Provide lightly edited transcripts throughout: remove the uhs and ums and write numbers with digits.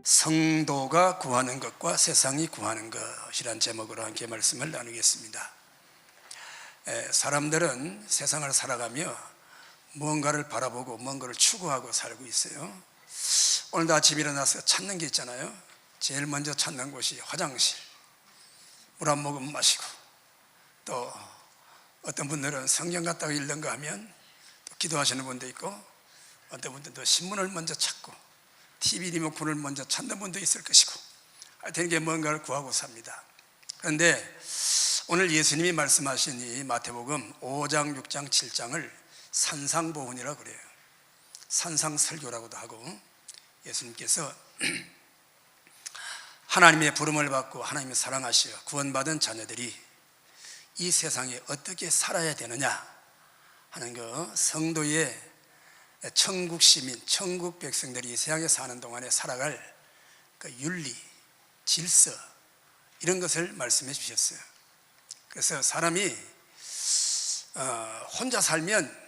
성도가 구하는 것과 세상이 구하는 것이란 제목으로 함께 말씀을 나누겠습니다. 사람들은 세상을 살아가며 무언가를 바라보고 무언가를 추구하고 살고 있어요. 오늘도 아침 일어나서 찾는 게 있잖아요. 제일 먼저 찾는 곳이 화장실, 물 한 모금 마시고, 또 어떤 분들은 성경 갖다가 읽는가 하면 또 기도하시는 분도 있고, 어떤 분들도 신문을 먼저 찾고 TV 리모컨을 먼저 찾는 분도 있을 것이고, 하여튼 이게 뭔가를 구하고 삽니다. 그런데 오늘 예수님이 말씀하신 이 마태복음 5장, 6장, 7장을 산상보훈이라고 그래요. 산상설교라고도 하고, 예수님께서 하나님의 부름을 받고 하나님의 사랑하시어 구원받은 자녀들이 이 세상에 어떻게 살아야 되느냐 하는 거, 성도의 천국 시민, 천국 백성들이 이 세상에 사는 동안에 살아갈 그 윤리, 질서, 이런 것을 말씀해 주셨어요. 그래서 사람이 혼자 살면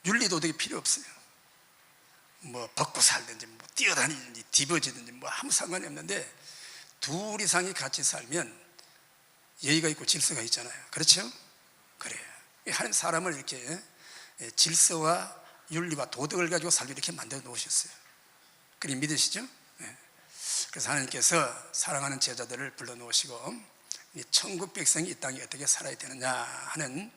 윤리 도덕이 필요 없어요. 뭐 벗고 살든지 뭐 뛰어다니든지 뒤집어지든지 뭐 아무 상관이 없는데, 둘 이상이 같이 살면 예의가 있고 질서가 있잖아요. 그렇죠? 그래요. 하나님 사람을 이렇게 질서와 윤리와 도덕을 가지고 살게 이렇게 만들어 놓으셨어요. 그리 믿으시죠? 그래서 하나님께서 사랑하는 제자들을 불러 놓으시고 천국 백성이 이 땅에 어떻게 살아야 되느냐 하는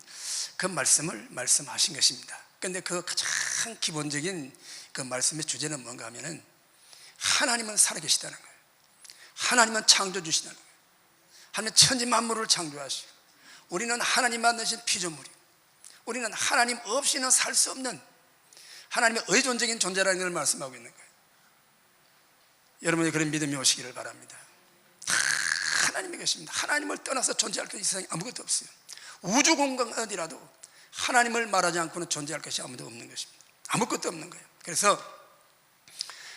그 말씀을 말씀하신 것입니다. 그런데 그 가장 기본적인 그 말씀의 주제는 뭔가 하면은, 하나님은 살아계시다는 거예요. 하나님은 창조주시다는 거예요. 하나님은 천지 만물을 창조하시고, 우리는 하나님 만드신 피조물이고, 우리는 하나님 없이는 살 수 없는 하나님의 의존적인 존재라는 걸 말씀하고 있는 거예요. 여러분의 그런 믿음이 오시기를 바랍니다. 다 하나님이 계십니다. 하나님을 떠나서 존재할 것이 이 세상에 아무것도 없어요. 우주 공간 어디라도 하나님을 말하지 않고는 존재할 것이 아무도 없는 것입니다. 아무것도 없는 거예요. 그래서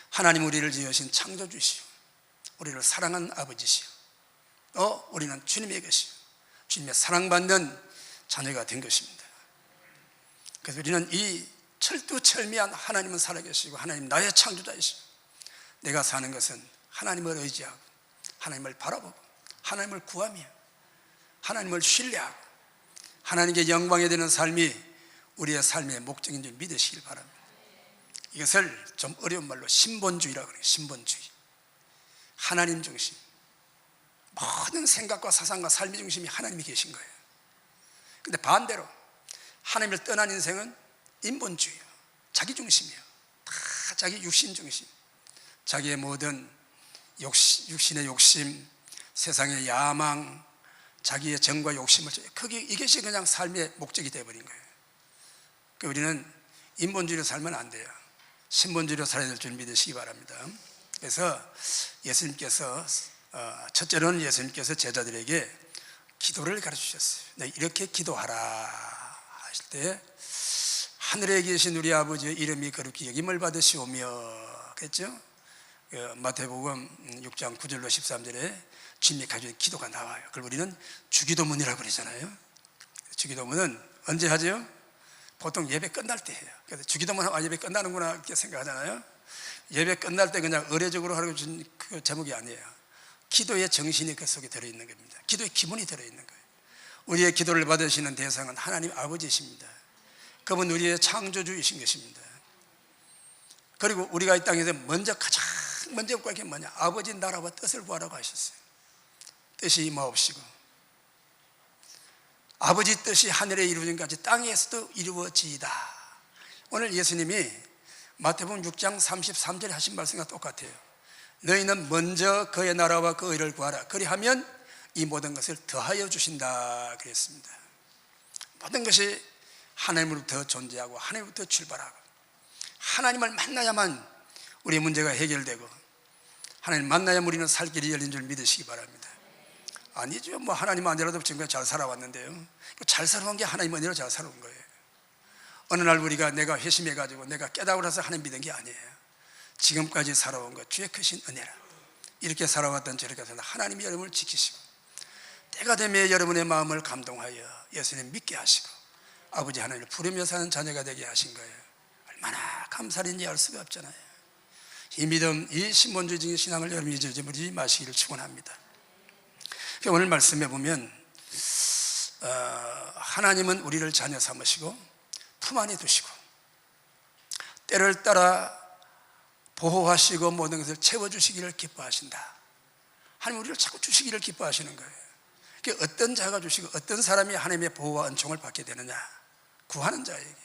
하나님 우리를 지으신 창조주시오, 우리를 사랑하는 아버지시오, 또 우리는 주님의 것이요, 주님의 사랑받는 자녀가 된 것입니다. 그래서 우리는 이 철두철미한 하나님은 살아계시고 하나님 나의 창조자이시고, 내가 사는 것은 하나님을 의지하고 하나님을 바라보고 하나님을 구하며 하나님을 신뢰하고 하나님께 영광이 되는 삶이 우리의 삶의 목적인 줄 믿으시길 바랍니다. 이것을 좀 어려운 말로 신본주의라고 그래요. 신본주의. 하나님 중심, 모든 생각과 사상과 삶의 중심이 하나님이 계신 거예요. 근데 반대로 하나님을 떠난 인생은 인본주의예요. 자기 중심이에요. 다 자기 육신 중심, 자기의 모든 육신의 욕심, 세상의 야망, 자기의 정과 욕심을, 이것이 그냥 삶의 목적이 되어버린 거예요. 우리는 인본주의로 살면 안 돼요. 신본주의로 살아야 될 줄 믿으시기 바랍니다. 그래서 예수님께서 첫째로는 예수님께서 제자들에게 기도를 가르치셨어요. 이렇게 기도하라 하실 때, 하늘에 계신 우리 아버지의 이름이 거룩히 여김을 받으시오며, 그랬죠? 마태복음 6장 9절로 13절에 주님이 가지고 기도가 나와요. 그걸 우리는 주기도문이라고 그러잖아요. 주기도문은 언제 하죠? 보통 예배 끝날 때 해요. 그래서 주기도문 하면 예배 끝나는구나 이렇게 생각하잖아요. 예배 끝날 때 그냥 의례적으로 하라고 준 그 제목이 아니에요. 기도의 정신이 그 속에 들어있는 겁니다. 기도의 기본이 들어있는 거예요. 우리의 기도를 받으시는 대상은 하나님 아버지십니다. 그분 우리의 창조주이신 것입니다. 그리고 우리가 이 땅에서 가장 먼저 구할 게 뭐냐? 아버지 나라와 뜻을 구하라고 하셨어요. 뜻이 임하옵시고 아버지 뜻이 하늘에 이루어진 같이 땅에서도 이루어지이다. 오늘 예수님이 마태복음 6장 33절에 하신 말씀과 똑같아요. 너희는 먼저 그의 나라와 그 의를 구하라. 그리하면 이 모든 것을 더하여 주신다 그랬습니다. 모든 것이 하나님으로부터 존재하고 하나님으로부터 출발하고, 하나님을 만나야만 우리의 문제가 해결되고, 하나님 만나야만 우리는 살 길이 열린 줄 믿으시기 바랍니다. 아니죠. 뭐 하나님 아니라도 지금까지 잘 살아왔는데요. 잘 살아온 게 하나님 아니라 잘 살아온 거예요. 어느 날 우리가 내가 회심해가지고 내가 깨닫고 나서 하나님 믿은 게 아니에요. 지금까지 살아온 것 주의 크신 은혜라. 이렇게 살아왔던 저렇게 살아 하나님이 여러분을 지키시고, 때가 되면 여러분의 마음을 감동하여 예수님 믿게 하시고 아버지 하나님을 부르며 사는 자녀가 되게 하신 거예요. 얼마나 감사한지 알 수가 없잖아요. 이 믿음, 이 신본주의적인 신앙을 여러분이 잊어버리지 마시기를 축원합니다. 오늘 말씀해 보면 하나님은 우리를 자녀 삼으시고 품 안에 두시고 때를 따라 보호하시고 모든 것을 채워주시기를 기뻐하신다. 하나님 우리를 자꾸 주시기를 기뻐하시는 거예요. 어떤 자가 주시고 어떤 사람이 하나님의 보호와 은총을 받게 되느냐? 구하는 자에게.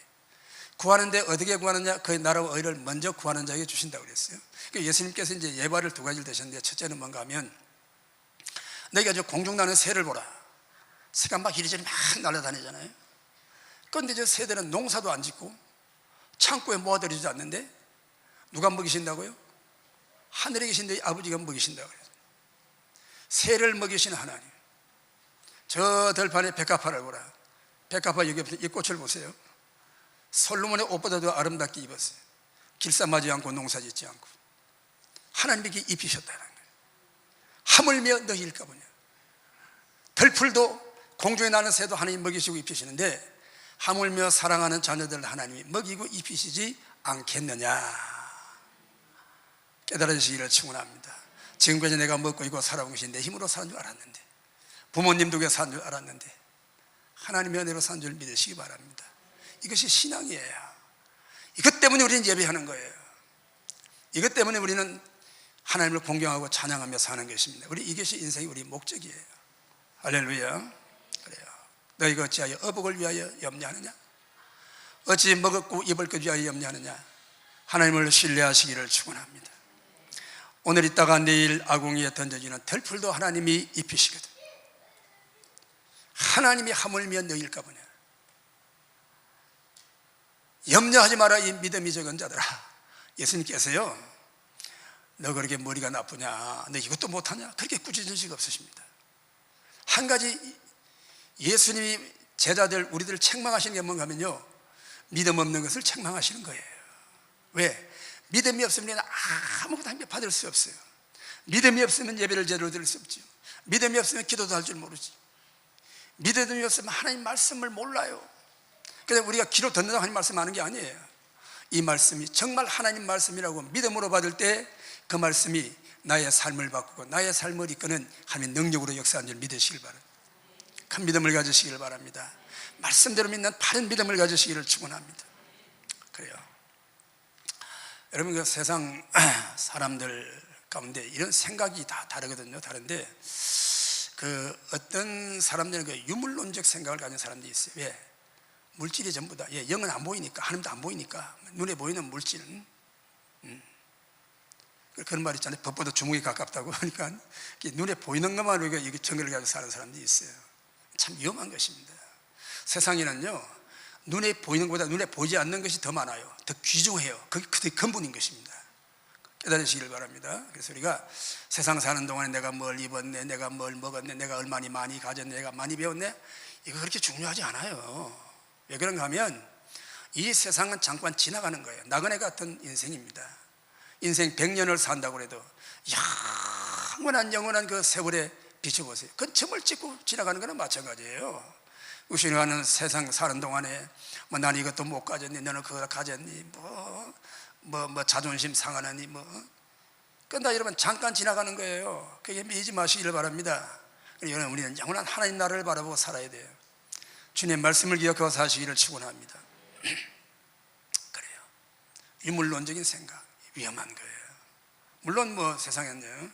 구하는데 어떻게 구하느냐? 그의 나라와 의를 먼저 구하는 자에게 주신다고 그랬어요. 예수님께서 이제 예발을 두 가지를 드셨는데, 첫째는 뭔가 하면 너희가 저 공중 나는 새를 보라. 새가 막 이리저리 막 날아다니잖아요. 그런데 저 새들은 농사도 안 짓고 창고에 모아들이지 않는데 누가 먹이신다고요? 하늘에 계신 너희 아버지가 먹이신다고 그래요. 새를 먹이시는 하나님. 저 들판에 백합화를 보라. 백합화 여기 이 꽃을 보세요. 솔로몬의 옷보다도 아름답게 입었어요. 길쌈하지 않고 농사 짓지 않고 하나님께 입히셨다는 거예요. 하물며 너희일까 보냐. 들풀도 공중에 나는 새도 하나님 먹이시고 입히시는데 하물며 사랑하는 자녀들 하나님이 먹이고 입히시지 않겠느냐. 깨달으시기를 축원합니다. 지금까지 내가 먹고 있고 살아온 것이 내 힘으로 사는 줄 알았는데, 부모님 덕에 사는 줄 알았는데 하나님의 은혜로 사는 줄 믿으시기 바랍니다. 이것이 신앙이에요. 이것 때문에 우리는 예배하는 거예요. 이것 때문에 우리는 하나님을 공경하고 찬양하며 사는 것입니다. 이것이 인생의 우리 목적이에요. 할렐루야. 그래요. 너희가 어찌하여 어복을 위하여 염려하느냐? 어찌 먹었고 입을 것 위하여 염려하느냐? 하나님을 신뢰하시기를 축원합니다. 오늘 있다가 내일 아궁이에 던져지는 들풀도 하나님이 입히시거든. 하나님이 하물며 너희일까 보냐. 염려하지 마라 이 믿음이 적은 자들아. 예수님께서요, 너 그렇게 머리가 나쁘냐, 너 이것도 못하냐, 그렇게 꾸짖은 적 없으십니다. 한 가지 예수님이 제자들 우리들을 책망하시는 게 뭔가 하면요, 믿음 없는 것을 책망하시는 거예요. 왜? 믿음이 없으면 아무것도 한 개 받을 수 없어요. 믿음이 없으면 예배를 제대로 드릴 수 없죠. 믿음이 없으면 기도도 할 줄 모르지. 믿음이 없으면 하나님 말씀을 몰라요. 그래서 우리가 귀로 듣는다고 하나님 말씀 하는 게 아니에요. 이 말씀이 정말 하나님 말씀이라고 믿음으로 받을 때 그 말씀이 나의 삶을 바꾸고 나의 삶을 이끄는 하나님의 능력으로 역사하는 줄 믿으시길 바랍니다. 큰 믿음을 가지시길 바랍니다. 말씀대로 믿는 바른 믿음을 가지시기를 축원합니다. 그래요. 여러분, 그 세상 사람들 가운데 이런 생각이 다 다르거든요. 다른데 그 어떤 사람들은 그 유물론적 생각을 가진 사람들이 있어요. 왜? 물질이 전부다. 영은 안 보이니까, 하나님도 안 보이니까 눈에 보이는 물질은 그런 말 있잖아요. 법보다 주먹이 가깝다고. 그러니까 눈에 보이는 것만 우리가 이게 정의를 가지고 사는 사람들이 있어요. 참 위험한 것입니다. 세상에는요, 눈에 보이는 것보다 눈에 보이지 않는 것이 더 많아요. 더 귀중해요. 그게 근본인 것입니다. 깨달으시기를 바랍니다. 그래서 우리가 세상 사는 동안에 내가 뭘 입었네, 내가 뭘 먹었네, 내가 얼마나 많이 가졌네, 내가 많이 배웠네, 이거 그렇게 중요하지 않아요. 왜 그런가 하면 이 세상은 잠깐 지나가는 거예요. 나그네 같은 인생입니다. 인생 100년을 산다고 해도 영원한 그 세월에 비춰보세요. 그건 점을 찍고 지나가는 거나 마찬가지예요. 우리가 세상 사는 동안에 뭐 나는 이것도 못 가졌니, 너는 그거 가졌니, 뭐 자존심 상하느니 그런다 여러분, 잠깐 지나가는 거예요. 그게 믿지 마시기를 바랍니다. 여러분, 우리는 영원한 하나님 나라를 바라보고 살아야 돼요. 주님의 말씀을 기억하고 사시기를 축원합니다. 그래요. 유물론적인 생각 위험한 거예요. 물론 뭐 세상에는요,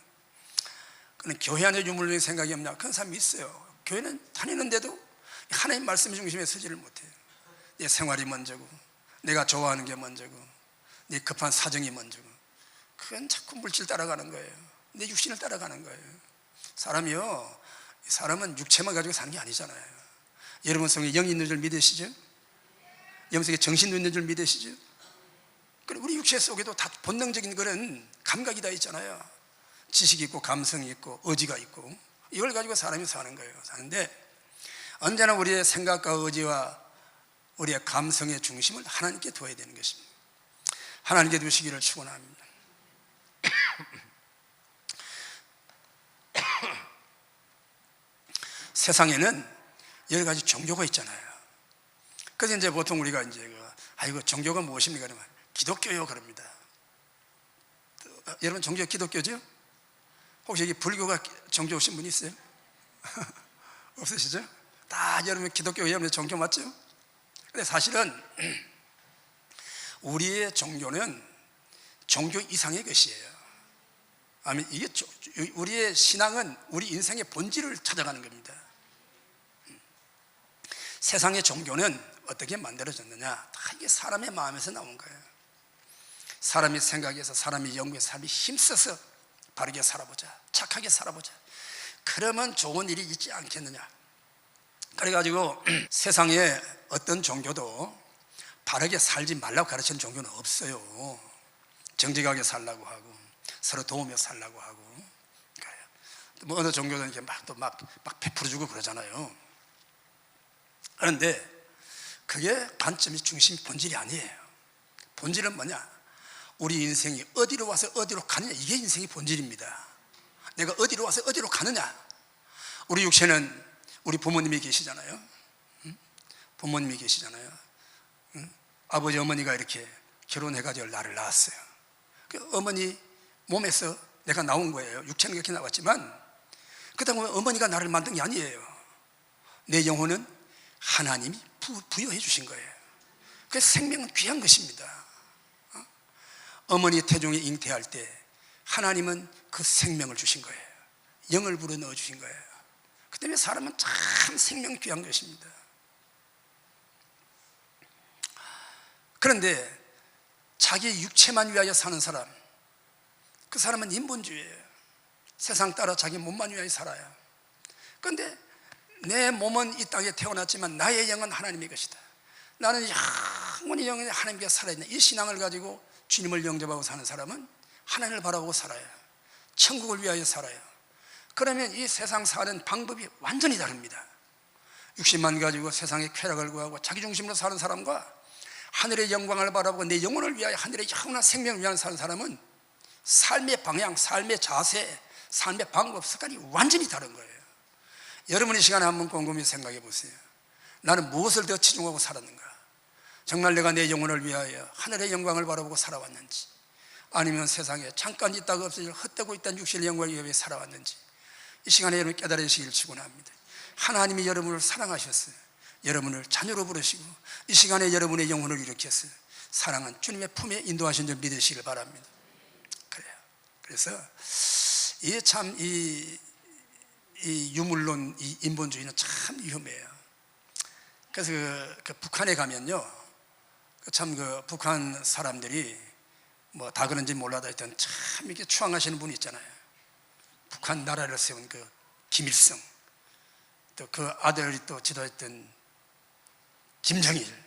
그는 교회 안에 유물론적인 생각이 없냐, 그런 사람이 있어요. 교회는 다니는데도 하나님 말씀 중심에 서지를 못해요. 내 생활이 먼저고, 내가 좋아하는 게 먼저고, 내 급한 사정이 먼저고, 그건 자꾸 물질 따라가는 거예요. 내 육신을 따라가는 거예요. 사람은 육체만 가지고 사는 게 아니잖아요. 여러분 속에 영이 있는 줄 믿으시죠? 여러분 속에 정신도 있는 줄 믿으시죠? 그리고 우리 육체 속에도 다 본능적인 그런 감각이 다 있잖아요. 지식이 있고 감성이 있고 의지가 있고, 이걸 가지고 사람이 사는 거예요. 사는데 언제나 우리의 생각과 의지와 우리의 감성의 중심을 하나님께 둬야 되는 것입니다. 하나님께 두시기를 축원합니다. 세상에는 여러 가지 종교가 있잖아요. 그래서 이제 보통 우리가 이제 종교가 무엇입니까? 그러면 기독교요 그럽니다. 여러분 종교 기독교죠? 혹시 여기 불교가 종교 오신 분 있어요? 없으시죠? 다 여러분 기독교 여러분의 종교 맞죠? 근데 사실은 우리의 종교는 종교 이상의 것이에요. 아멘. 이게 우리의 신앙은 우리 인생의 본질을 찾아가는 겁니다. 세상의 종교는 어떻게 만들어졌느냐? 다 이게 사람의 마음에서 나온 거예요. 사람이 생각해서, 사람이 연구해서, 사람이 힘써서 바르게 살아보자, 착하게 살아보자. 그러면 좋은 일이 있지 않겠느냐? 그래가지고 세상에 어떤 종교도 바르게 살지 말라고 가르치는 종교는 없어요. 정직하게 살라고 하고 서로 도우며 살라고 하고 그래요. 뭐 어느 종교는 이렇게 막 베풀어주고 그러잖아요. 그런데 그게 관점이 중심이 본질이 아니에요. 본질은 뭐냐? 우리 인생이 어디로 와서 어디로 가느냐, 이게 인생의 본질입니다. 내가 어디로 와서 어디로 가느냐. 우리 육체는 우리 부모님이 계시잖아요. 부모님이 계시잖아요. 아버지 어머니가 이렇게 결혼해가지고 나를 낳았어요. 그 어머니 몸에서 내가 나온 거예요. 육체는 그렇게 나왔지만 그렇다고 하면 어머니가 나를 만든 게 아니에요. 내 영혼은 하나님이 부여해 주신 거예요. 그래서 생명은 귀한 것입니다. 어머니 태중에 잉태할 때 하나님은 그 생명을 주신 거예요. 영을 불어 넣어 주신 거예요. 그 때문에 사람은 참 생명 귀한 것입니다. 그런데 자기 육체만 위하여 사는 사람, 그 사람은 인본주의예요. 세상 따라 자기 몸만 위하여 살아요. 그런데 내 몸은 이 땅에 태어났지만 나의 영은 하나님의 것이다. 나는 영원히 영원히 하나님께 살아있는 이 신앙을 가지고 주님을 영접하고 사는 사람은 하나님을 바라보고 살아요. 천국을 위하여 살아요. 그러면 이 세상 사는 방법이 완전히 다릅니다. 육신만 가지고 세상의 쾌락을 구하고 자기 중심으로 사는 사람과 하늘의 영광을 바라보고 내 영혼을 위하여 하늘의 영원한 생명을 위하여 사는 사람은 삶의 방향, 삶의 자세, 삶의 방법, 습관이 완전히 다른 거예요. 여러분 이 시간에 한번 곰곰이 생각해 보세요. 나는 무엇을 더 치중하고 살았는가? 정말 내가 내 영혼을 위하여 하늘의 영광을 바라보고 살아왔는지, 아니면 세상에 잠깐 있다가 없어질 헛되고 있다는 육신의 영광을 위하여 살아왔는지, 이 시간에 여러분이 깨달으시길 축원합니다. 하나님이 여러분을 사랑하셨어요. 여러분을 자녀로 부르시고 이 시간에 여러분의 영혼을 일으켰어요. 사랑은 주님의 품에 인도하신 줄 믿으시길 바랍니다. 그래요. 그래서 이게 참 이 유물론, 이 인본주의는 참 위험해요. 그래서 그 북한에 가면요, 참 그 북한 사람들이 뭐 다 그런지 몰라도 하여튼 참 이렇게 추앙하시는 분이 있잖아요. 북한 나라를 세운 그 김일성, 또 그 아들이 또 지도했던 김정일.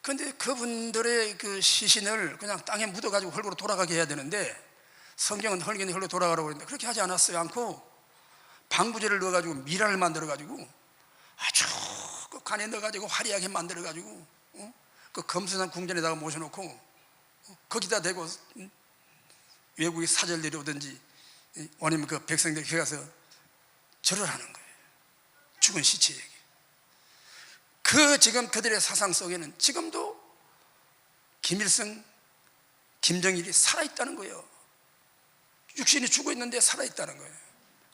그런데 그분들의 그 시신을 그냥 땅에 묻어가지고 흙으로 돌아가게 해야 되는데 성경은 흙이니 흙으로 돌아가라고 그러는데 그렇게 하지 않았어요. 않고 방부제를 넣어가지고 미랄을 만들어가지고 아주 그 간에 넣어가지고 화려하게 만들어가지고 그 검수산 궁전에다가 모셔놓고 거기다 대고 외국의 사절들이 오든지 아니면 그 백성들이 가서 절을 하는 거예요. 죽은 시체에게. 그 지금 그들의 사상 속에는 지금도 김일성, 김정일이 살아있다는 거예요. 육신이 죽어 있는데 살아있다는 거예요.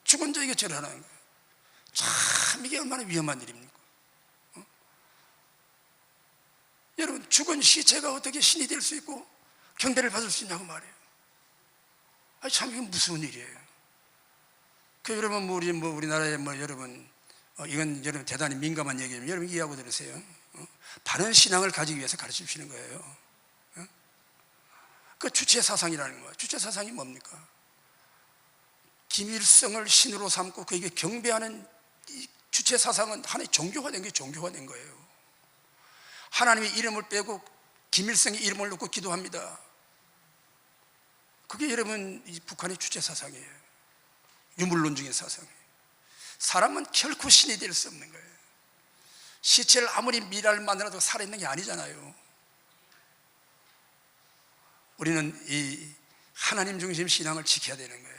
죽은 자에게 절하는 거예요. 참 이게 얼마나 위험한 일입니까? 여러분, 죽은 시체가 어떻게 신이 될 수 있고 경배를 받을 수 있냐고 말이에요. 아니, 참 이건 무서운 일이에요. 그 여러분 우리나라에 여러분 이건 여러분 대단히 민감한 얘기예요. 여러분 이해하고 들으세요. 바른 신앙을 가지기 위해서 가르쳐 주시는 거예요. 그 주체 사상이라는 거예요. 주체 사상이 뭡니까? 김일성을 신으로 삼고 그에게 경배하는 이 주체 사상은 하나의 종교화된 게 종교화된 거예요. 하나님의 이름을 빼고 김일성의 이름을 놓고 기도합니다. 그게 여러분 이 북한의 주체 사상이에요. 유물론적인 사상이에요. 사람은 결코 신이 될 수 없는 거예요. 시체를 아무리 미랄 만들어도 살아있는 게 아니잖아요. 우리는 이 하나님 중심 신앙을 지켜야 되는 거예요.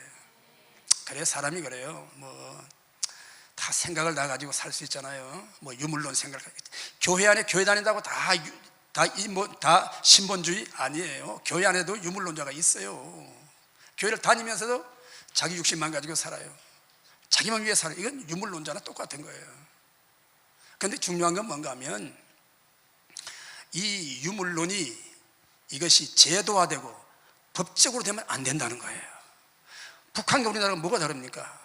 그래요. 사람이 그래요. 다 생각을 다 가지고 살 수 있잖아요. 유물론 생각을. 교회 안에 교회 다닌다고 다 다 신본주의 아니에요. 교회 안에도 유물론자가 있어요. 교회를 다니면서도 자기 육신만 가지고 살아요. 자기만 위해 살아요. 이건 유물론자나 똑같은 거예요. 그런데 중요한 건 뭔가 하면 이 유물론이 이것이 제도화되고 법적으로 되면 안 된다는 거예요. 북한과 우리나라가 뭐가 다릅니까?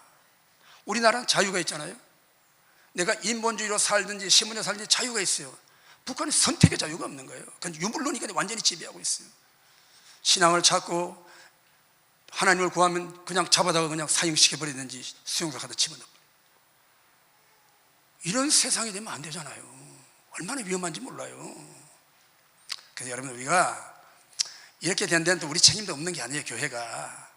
우리나라는 자유가 있잖아요. 내가 인본주의로 살든지 신문에 살든지 자유가 있어요. 북한은 선택의 자유가 없는 거예요. 그건 유물론이 완전히 지배하고 있어요. 신앙을 찾고 하나님을 구하면 그냥 잡아다가 그냥 사형시켜버리든지 수용소 가다 집어넣어. 이런 세상이 되면 안 되잖아요. 얼마나 위험한지 몰라요. 그래서 여러분, 우리가 이렇게 된 데는 또 우리 책임도 없는 게 아니에요. 교회가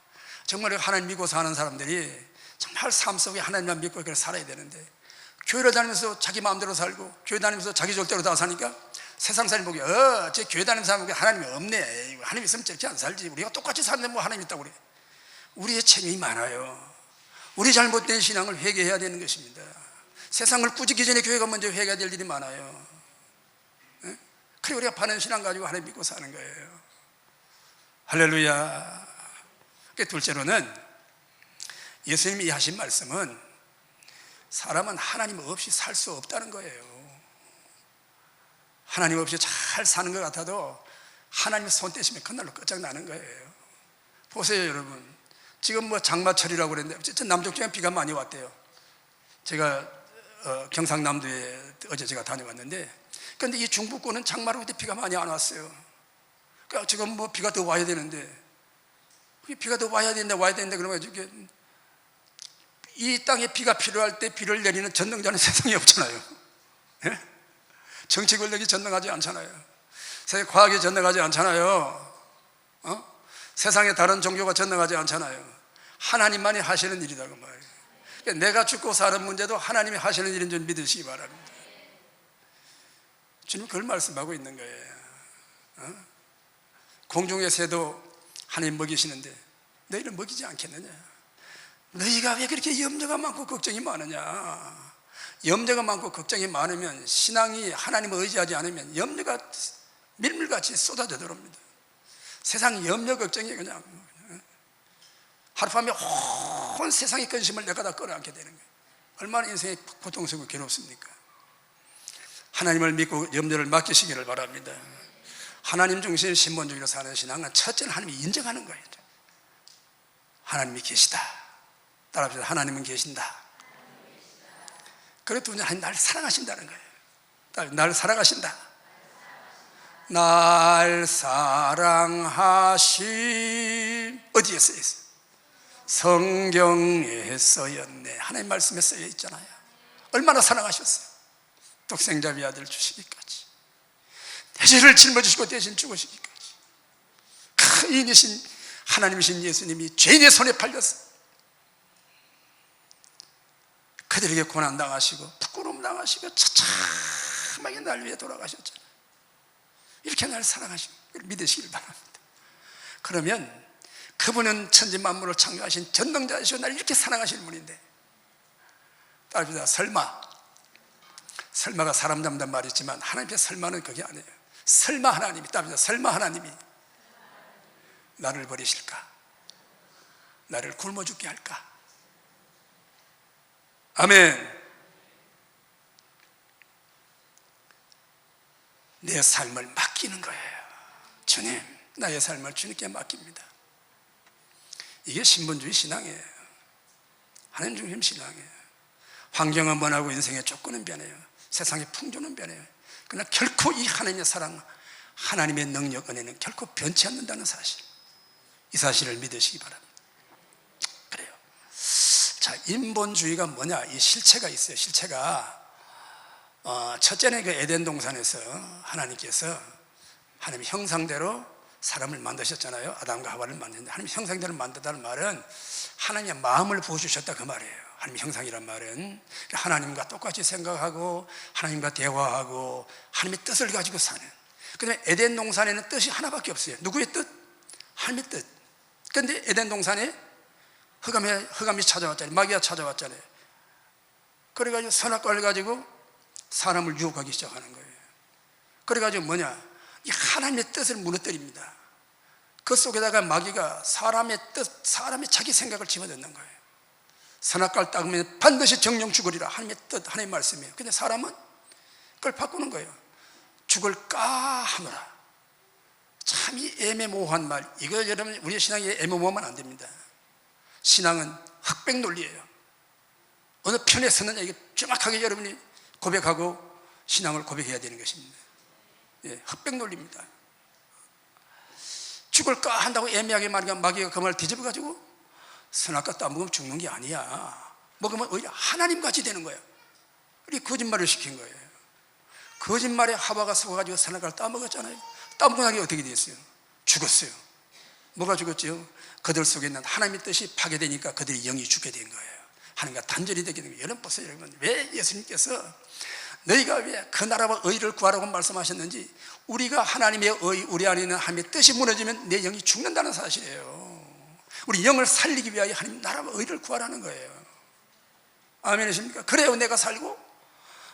정말 하나님 믿고 사는 사람들이 정말 삶 속에 하나님만 믿고 그렇게 살아야 되는데, 교회를 다니면서 자기 마음대로 살고 교회 다니면서 자기 절대로 다 사니까 세상 사람이 보기에 제 교회 다니는 사람이 하나님이 없네, 하나님 있으면 저렇게 안 살지, 우리가 똑같이 사는데 뭐 하나님 있다고 그래. 우리의 책임이 많아요. 우리 잘못된 신앙을 회개해야 되는 것입니다. 세상을 꾸짖기 전에 교회가 먼저 회개해야 될 일이 많아요. 그래 우리가 바른 신앙 가지고 하나님 믿고 사는 거예요. 할렐루야. 둘째로는 예수님이 하신 말씀은 사람은 하나님 없이 살 수 없다는 거예요. 하나님 없이 잘 사는 것 같아도 하나님의 손 떼시면 그날로 끝장나는 거예요. 보세요 여러분, 지금 뭐 장마철이라고 그랬는데 어쨌든 남쪽 지역에 비가 많이 왔대요. 제가 경상남도에 어제 제가 다녀왔는데, 그런데 이 중부권은 장마로 그때 비가 많이 안 왔어요. 그러니까 지금 뭐 비가 더 와야 되는데, 비가 더 와야 되는데 그러면 이게 이 땅에 비가 필요할 때 비를 내리는 전능자는 세상에 없잖아요. 예? 정치 권력이 전능하지 않잖아요. 세계 과학이 전능하지 않잖아요. 세상에 다른 종교가 전능하지 않잖아요. 하나님만이 하시는 일이다 그 말이에요. 그러니까 내가 죽고 사는 문제도 하나님이 하시는 일인 줄 믿으시기 바랍니다. 주님 그걸 말씀하고 있는 거예요. 공중의 새도 하나님 먹이시는데 너희를 먹이지 않겠느냐? 너희가 왜 그렇게 염려가 많고 걱정이 많으냐? 염려가 많고 걱정이 많으면, 신앙이 하나님을 의지하지 않으면 염려가 밀물같이 쏟아져 들어옵니다. 세상 염려 걱정이 그냥 하룻밤에 온 세상의 근심을 내가 다 끌어안게 되는 거예요. 얼마나 인생이 고통스럽고 괴롭습니까? 하나님을 믿고 염려를 맡기시기를 바랍니다. 하나님 중심 신본주의로 사는 신앙은 첫째는 하나님이 인정하는 거예요. 하나님이 계시다. 따라합시다. 하나님은 계신다. 그리고 두 번째, 하나님 나를 사랑하신다는 거예요. 나를 사랑하신다. 날 사랑하심. 어디에 쓰여 있어요? 성경에 써였네. 하나님 말씀에 쓰여 있잖아요. 얼마나 사랑하셨어요. 독생자비 아들 주시기까지, 대신을 짊어지시고 대신 죽으시기까지. 큰 이이신 하나님이신 예수님이 죄인의 손에 팔려서 그들에게 고난당하시고 부끄러움 당하시고 처참하게 날 위해 돌아가셨잖아요. 이렇게 날 사랑하시고 믿으시길 바랍니다. 그러면 그분은 천지 만물을 창조하신 전능자이시고 날 이렇게 사랑하시는 분인데, 따릅니다. 설마가 사람 잡는단 말이 있지만 하나님의 설마는 그게 아니에요. 설마 하나님이, 따릅니다. 설마 하나님이 나를 버리실까? 나를 굶어 죽게 할까? 아멘. 내 삶을 맡기는 거예요. 주님, 나의 삶을 주님께 맡깁니다. 이게 신본주의 신앙이에요. 하나님 중심 신앙이에요. 환경은 변하고 인생의 조건은 변해요. 세상의 풍조는 변해요. 그러나 결코 이 하나님의 사랑, 하나님의 능력, 은혜는 결코 변치 않는다는 사실, 이 사실을 믿으시기 바랍니다. 그래요. 자, 인본주의가 뭐냐? 이 실체가 있어요. 실체가 첫째는 그 에덴 동산에서 하나님께서 하나님의 형상대로 사람을 만드셨잖아요. 아담과 하와를 만드는데, 하나님 형상대로 만들다는 말은 하나님의 마음을 부어주셨다 그 말이에요. 하나님의 형상이란 말은 하나님과 똑같이 생각하고 하나님과 대화하고 하나님의 뜻을 가지고 사는. 그다음에 에덴 동산에는 뜻이 하나밖에 없어요. 누구의 뜻? 하나님의 뜻. 그런데 에덴 동산에 흑암이 찾아왔잖아요. 마귀가 찾아왔잖아요. 그래가지고 선악과를 가지고 사람을 유혹하기 시작하는 거예요. 그래가지고 뭐냐? 이 하나님의 뜻을 무너뜨립니다. 그 속에다가 마귀가 사람의 뜻, 사람의 자기 생각을 집어넣는 거예요. 선악과를 따르면 반드시 정령 죽으리라. 하나님의 뜻, 하나님의 말씀이에요. 근데 사람은 그걸 바꾸는 거예요. 죽을까 하노라. 참 이 애매모호한 말, 이거 여러분 우리의 신앙이 애매모호하면 안 됩니다. 신앙은 흑백 논리예요. 어느 편에 서느냐 이게 정확하게 여러분이 고백하고 신앙을 고백해야 되는 것입니다. 예, 흑백 논리입니다. 죽을까 한다고 애매하게 말하니까 마귀가 그 말을 뒤집어가지고 선악과 따먹으면 죽는 게 아니야. 먹으면 오히려 하나님같이 되는 거야. 우리 거짓말을 시킨 거예요. 거짓말에 하와가 속아가지고 선악과를 따먹었잖아요. 따먹고 나니 어떻게 됐어요? 죽었어요. 뭐가 죽었지요? 그들 속에 있는 하나님의 뜻이 파괴되니까 그들이 영이 죽게 된 거예요. 하나님과 단절이 되게 된 거예요. 여러분 보세요, 여러분. 왜 예수님께서 너희가 왜 그 나라와 의를 구하라고 말씀하셨는지, 우리가 하나님의 의, 우리 안에 있는 하나님의 뜻이 무너지면 내 영이 죽는다는 사실이에요. 우리 영을 살리기 위하여 하나님 나라와 의를 구하라는 거예요. 아멘이십니까? 그래요 내가 살고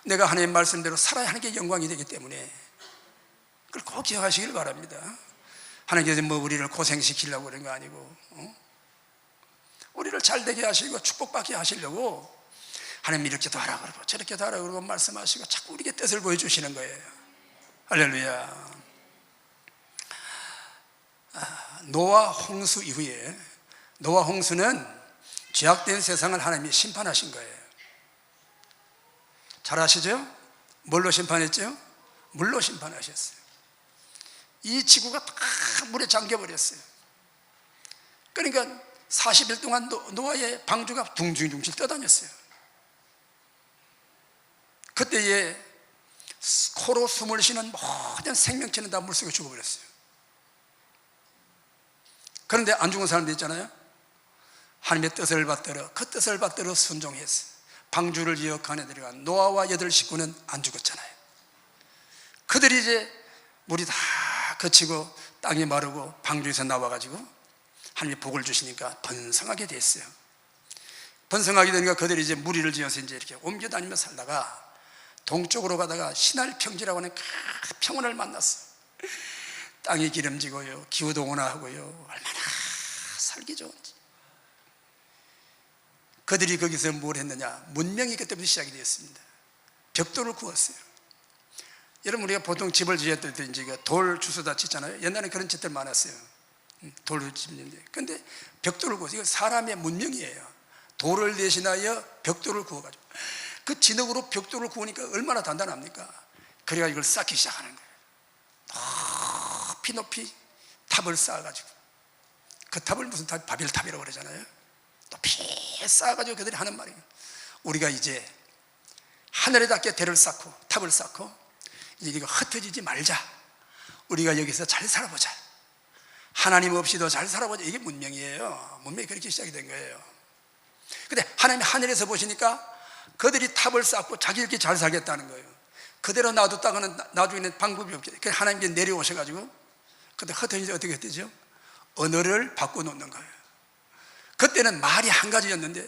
내가 하나님의 말씀대로 살아야 하는 게 영광이 되기 때문에 그걸 꼭 기억하시길 바랍니다. 하나님께서 뭐 우리를 고생시키려고 그런 거 아니고, 우리를 잘되게 하시고 축복받게 하시려고 하나님 이렇게도 하라 그러고 저렇게도 하라 그러고 말씀하시고 자꾸 우리에게 뜻을 보여주시는 거예요. 할렐루야. 노아 홍수 이후에, 노아 홍수는 죄악된 세상을 하나님이 심판하신 거예요. 잘 아시죠? 뭘로 심판했죠? 물로 심판하셨어요. 이 지구가 다 물에 잠겨버렸어요. 그러니까 40일 동안 노아의 방주가 둥실둥실 떠다녔어요. 그때에 코로 숨을 쉬는 모든 생명체는 다 물속에 죽어버렸어요. 그런데 안 죽은 사람도 있잖아요. 하나님의 뜻을 받들어, 그 뜻을 받들어 순종했어요. 방주를 지어 그 안에 들어간 노아와 8 식구는 안 죽었잖아요. 그들이 이제 물이 다 그치고 땅이 마르고 방주에서 나와가지고 하나님의 복을 주시니까 번성하게 됐어요. 번성하게 되니까 그들이 이제 무리를 지어서 이제 이렇게 옮겨 다니며 살다가 동쪽으로 가다가 신할 평지라고 하는 큰 평원을 만났어. 땅이 기름지고요, 기후도 온화하고요, 얼마나 살기 좋은지. 그들이 거기서 뭘 했느냐? 문명이 그때부터 시작이 되었습니다. 벽돌을 구웠어요. 여러분 우리가 보통 집을 지을 때 이제 돌 주워다 짓잖아요. 옛날에 그런 집들 많았어요. 돌을 짓는데, 근데 벽돌을 구워서, 이거 사람의 문명이에요. 돌을 대신하여 벽돌을 구워가지고, 그 진흙으로 벽돌을 구우니까 얼마나 단단합니까? 그래가 이걸 쌓기 시작하는 거예요. 높이 높이 탑을 쌓아가지고, 그 탑을 무슨 탑? 바벨탑이라고 그러잖아요. 높이 쌓아가지고 그들이 하는 말이에요. 우리가 이제 하늘에 닿게 대를 쌓고 탑을 쌓고 이제 이거 흩어지지 말자. 우리가 여기서 잘 살아보자. 하나님 없이도 잘 살아보자. 이게 문명이에요. 문명이 그렇게 시작이 된 거예요. 근데 하나님이 하늘에서 보시니까 그들이 탑을 쌓고 자기들끼리 잘 살겠다는 거예요. 그대로 놔뒀다가는 나중에는 방법이 없게. 그래서 하나님께 내려오셔가지고 그때 흩어지지 어떻게 했대죠? 언어를 바꿔놓는 거예요. 그때는 말이 한 가지였는데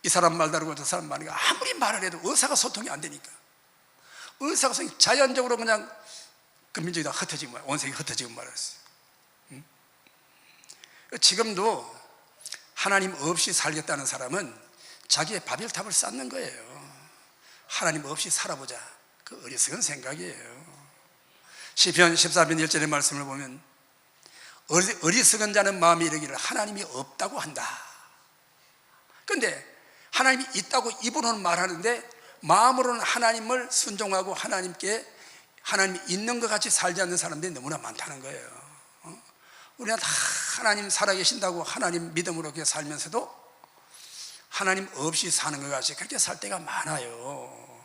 이 사람 말 다르고 저 사람 말이니까 아무리 말을 해도 의사가 소통이 안 되니까 의사가 자연적으로 그냥 그 민족이 다 흩어지고 온 세계 흩어지고 말았어요. 지금도 하나님 없이 살겠다는 사람은 자기의 바벨탑을 쌓는 거예요. 하나님 없이 살아보자. 그 어리석은 생각이에요. 시편 14편 1절의 말씀을 보면 어리석은 자는 마음이 이르기를 하나님이 없다고 한다. 그런데 하나님이 있다고 입으로는 말하는데 마음으로는 하나님을 순종하고 하나님께 하나님이 있는 것 같이 살지 않는 사람들이 너무나 많다는 거예요. 우리는 다 하나님 살아계신다고 하나님 믿음으로 그렇게 살면서도 하나님 없이 사는 것 같이 그렇게 살 때가 많아요.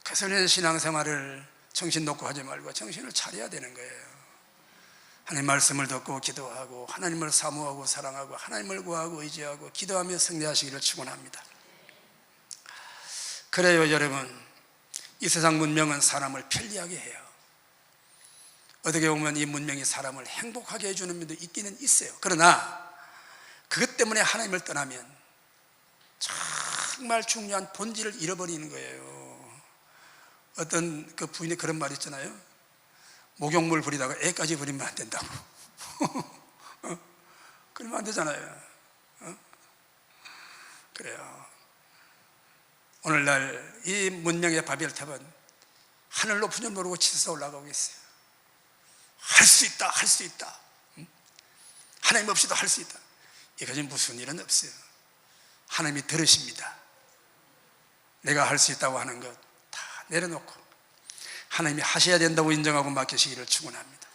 그래서 우리는 신앙생활을 정신 놓고 하지 말고 정신을 차려야 되는 거예요. 하나님 말씀을 듣고 기도하고 하나님을 사모하고 사랑하고 하나님을 구하고 의지하고 기도하며 승리하시기를 축원합니다. 그래요 여러분, 이 세상 문명은 사람을 편리하게 해요. 어떻게 보면 이 문명이 사람을 행복하게 해주는 면도 있기는 있어요. 그러나 그것 때문에 하나님을 떠나면 정말 중요한 본질을 잃어버리는 거예요. 어떤 그 부인이 그런 말이 있잖아요. 목욕물 부리다가 애까지 부리면 안 된다고. 그러면 안 되잖아요. 그래요. 오늘날 이 문명의 바벨탑은 하늘 높은 줄 모르고 치솟아 올라가고 있어요. 할 수 있다, 할 수 있다. 하나님 없이도 할 수 있다. 이것이 무슨 일은 없어요. 하나님이 들으십니다. 내가 할 수 있다고 하는 것 다 내려놓고 하나님이 하셔야 된다고 인정하고 맡기시기를 축원합니다.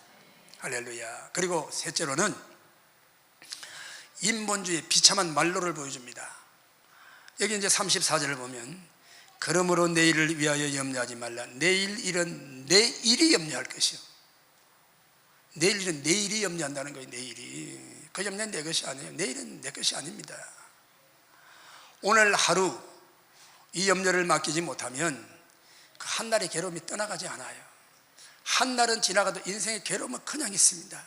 할렐루야. 그리고 셋째로는 인본주의 비참한 말로를 보여줍니다. 여기 이제 34절을 보면 그러므로 내일을 위하여 염려하지 말라. 내일 일은 내일이 염려할 것이요. 내일 일은 내일이 염려한다는 거예요. 내일이. 그 염려는 내 것이 아니에요. 내일은 내 것이 아닙니다. 오늘 하루 이 염려를 맡기지 못하면 그 한날의 괴로움이 떠나가지 않아요. 한날은 지나가도 인생의 괴로움은 그냥 있습니다.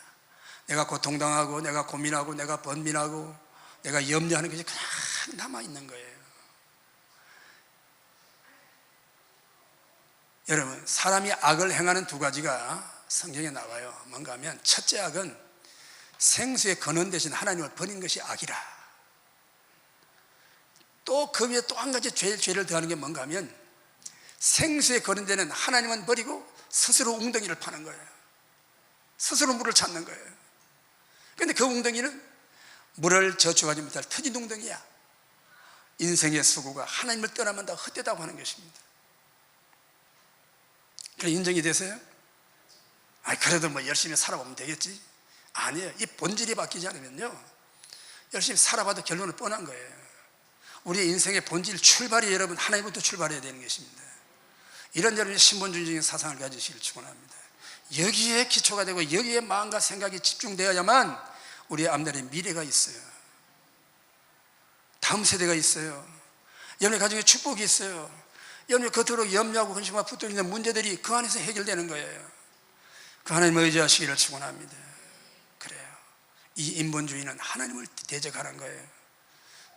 내가 고통당하고 내가 고민하고 내가 번민하고 내가 염려하는 것이 그냥 남아있는 거예요. 여러분, 사람이 악을 행하는 두 가지가 성경에 나와요. 뭔가 하면 첫째 악은 생수의 근원 대신 하나님을 버린 것이 악이라. 또 그 위에 또 한 가지 죄를 더하는 게 뭔가 하면 생수의 근원 되는 하나님은 버리고 스스로 웅덩이를 파는 거예요. 스스로 물을 찾는 거예요. 그런데 그 웅덩이는 물을 저축하지 못할 터진 웅덩이야. 인생의 수고가 하나님을 떠나면 다 헛되다고 하는 것입니다. 그래 인정이 되세요? 그래도 뭐 열심히 살아보면 되겠지? 아니에요. 이 본질이 바뀌지 않으면요, 열심히 살아봐도 결론은 뻔한 거예요. 우리의 인생의 본질 출발이 여러분 하나님부터 출발해야 되는 것입니다. 이런 여러분의 신본주의적인 사상을 가지시길 축원합니다. 여기에 기초가 되고 여기에 마음과 생각이 집중되어야만 우리의 앞날에 미래가 있어요. 다음 세대가 있어요. 여러분의 가정에 축복이 있어요. 여러분이 겉으로 염려하고 근심하고 붙들고 있는 문제들이 그 안에서 해결되는 거예요. 그 하나님을 의지하시기를 축원합니다. 그래요. 이 인본주의는 하나님을 대적하는 거예요.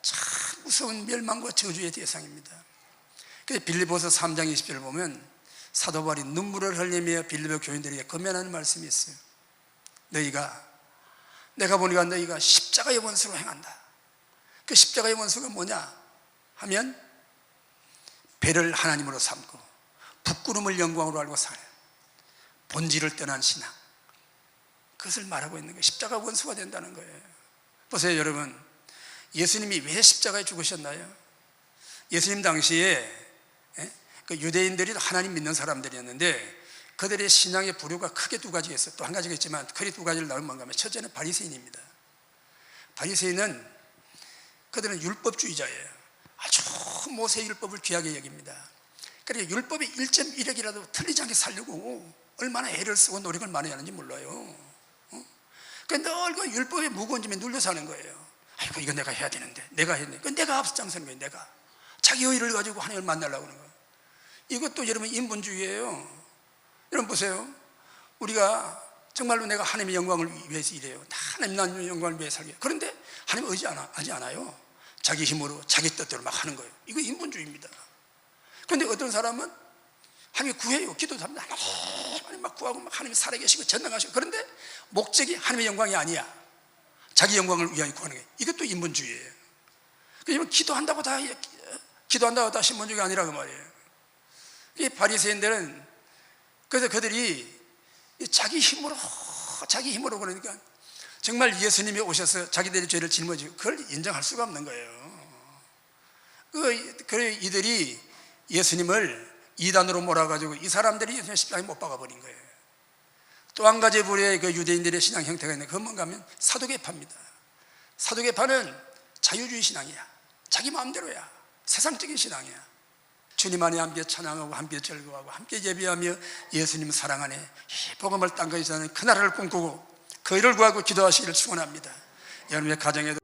참 무서운 멸망과 저주의 대상입니다. 그래서 빌립보서 3장 20절을 보면 사도 바울이 눈물을 흘리며 빌립보 교인들에게 권면하는 말씀이 있어요. 내가 보니까 너희가 십자가의 원수로 행한다. 그 십자가의 원수가 뭐냐 하면 배를 하나님으로 삼고 부끄러움을 영광으로 알고 사는 본질을 떠난 신앙, 그것을 말하고 있는 거예요. 십자가 원수가 된다는 거예요. 보세요 여러분, 예수님이 왜 십자가에 죽으셨나요? 예수님 당시에 그 유대인들이 하나님 믿는 사람들이었는데 그들의 신앙의 부류가 크게 두 가지가 있어요. 또 한 가지가 있지만 크게 두 가지를 나누면 뭔가 하면 첫째는 바리새인입니다. 바리새인은 그들은 율법주의자예요. 아주 모세 율법을 귀하게 여깁니다. 그러니까 율법의 1.1억이라도 틀리지 않게 살려고 얼마나 애를 쓰고 노력을 많이 하는지 몰라요. 그러니까 늘 그 율법의 무거운 짐에 눌려 사는 거예요. 아이고 이거 내가 해야 되는데, 내가 해야 되는데, 내가 앞장서는 거예요. 내가 자기 의의를 가지고 하나님을 만나려고 하는 거예요. 이것도 여러분 인본주의예요. 여러분 보세요. 우리가 정말로 내가 하나님의 영광을 위해서 일해요. 다 하나님의 영광을 위해 살게. 그런데 하나님 의지하지 않아요. 자기 힘으로 자기 뜻대로 막 하는 거예요. 이거 인본주의입니다. 그런데 어떤 사람은 하나님 구해요. 기도도 합니다. 하나님 막 구하고 막 하나님 살아계시고 전능하시고, 그런데 목적이 하나님의 영광이 아니야. 자기 영광을 위하여 구하는 거예요. 이것도 인본주의예요. 그러면 기도한다고 다 신본주의가 아니라고 말이에요. 이 바리새인들은 그래서 그들이 자기 힘으로 그러니까 정말 예수님이 오셔서 자기들의 죄를 짊어지고 그걸 인정할 수가 없는 거예요. 그래 이들이 예수님을 이단으로 몰아가지고 이 사람들이 예수님 십자가에 못 박아버린 거예요. 또 한 가지 부류의 그 유대인들의 신앙 형태가 있는데 그건 뭔가 하면 사두개파입니다. 사두개파는 자유주의 신앙이야. 자기 마음대로야. 세상적인 신앙이야. 주님 안에 함께 찬양하고 함께 즐거워하고 함께 예배하며 예수님 사랑 안에 이 복음을 땅까지 사는 그 나라를 꿈꾸고 그 일을 구하고 기도하시기를 축원합니다. 여러분의 가정에도